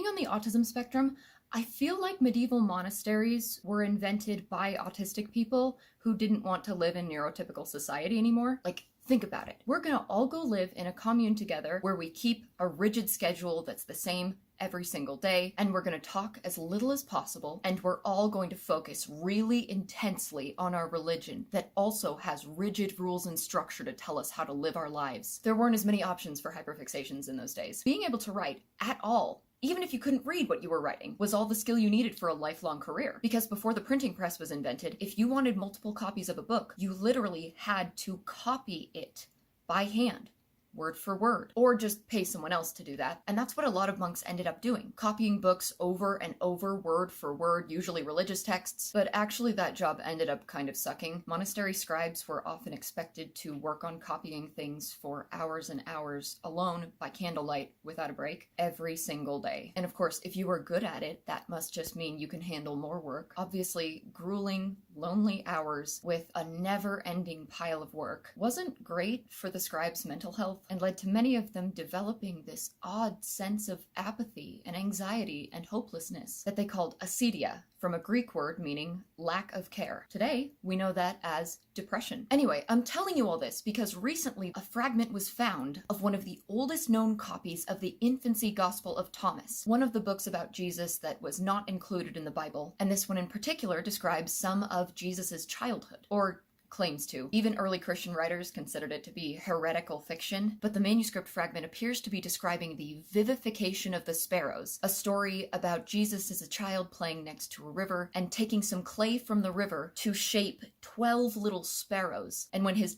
Being on the autism spectrum, I feel like medieval monasteries were invented by autistic people who didn't want to live in neurotypical society anymore. Like, think about it. We're gonna all go live in a commune together where we keep a rigid schedule that's the same every single day, and we're going to talk as little as possible, and we're all going to focus really intensely on our religion that also has rigid rules and structure to tell us how to live our lives. There weren't as many options for hyperfixations in those days. Being able to write at all, even if you couldn't read what you were writing, was all the skill you needed for a lifelong career. Because before the printing press was invented, if you wanted multiple copies of a book, you literally had to copy it by hand, word for word, or just pay someone else to do that. And that's what a lot of monks ended up doing, copying books over and over, word for word, usually religious texts. But actually that job ended up kind of sucking. Monastery scribes were often expected to work on copying things for hours and hours alone by candlelight without a break every single day. And of course, if you were good at it, that must just mean you can handle more work. Obviously, grueling, lonely hours with a never-ending pile of work wasn't great for the scribes' mental health, and led to many of them developing this odd sense of apathy and anxiety and hopelessness that they called acedia, from a Greek word meaning lack of care. Today, we know that as depression. Anyway, I'm telling you all this because recently a fragment was found of one of the oldest known copies of the Infancy Gospel of Thomas, one of the books about Jesus that was not included in the Bible, and this one in particular describes some of Jesus's childhood, or claims to. Even early Christian writers considered it to be heretical fiction, but the manuscript fragment appears to be describing the vivification of the sparrows, a story about Jesus as a child playing next to a river and taking some clay from the river to shape 12 little sparrows. And when his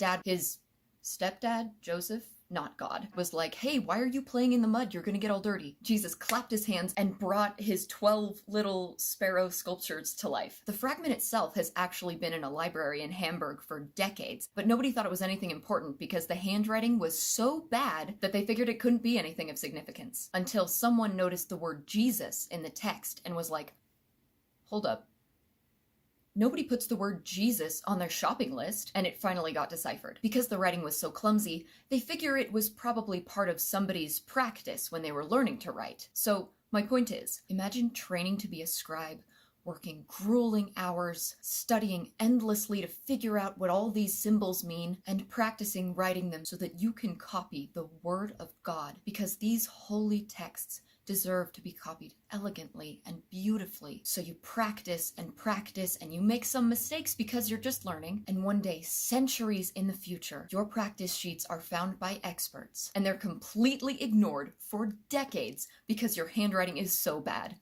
stepdad, Joseph, not God, was like, hey, why are you playing in the mud? You're gonna get all dirty. Jesus clapped his hands and brought his 12 little sparrow sculptures to life. The fragment itself has actually been in a library in Hamburg for decades, but nobody thought it was anything important because the handwriting was so bad that they figured it couldn't be anything of significance, until someone noticed the word Jesus in the text and was like, hold up. Nobody puts the word Jesus on their shopping list, and it finally got deciphered. Because the writing was so clumsy, they figure it was probably part of somebody's practice when they were learning to write. So my point is, imagine training to be a scribe, working grueling hours, studying endlessly to figure out what all these symbols mean, and practicing writing them so that you can copy the Word of God, because these holy texts deserve to be copied elegantly and beautifully. So you practice and you make some mistakes because you're just learning, and one day, centuries in the future, your practice sheets are found by experts and they're completely ignored for decades because your handwriting is so bad.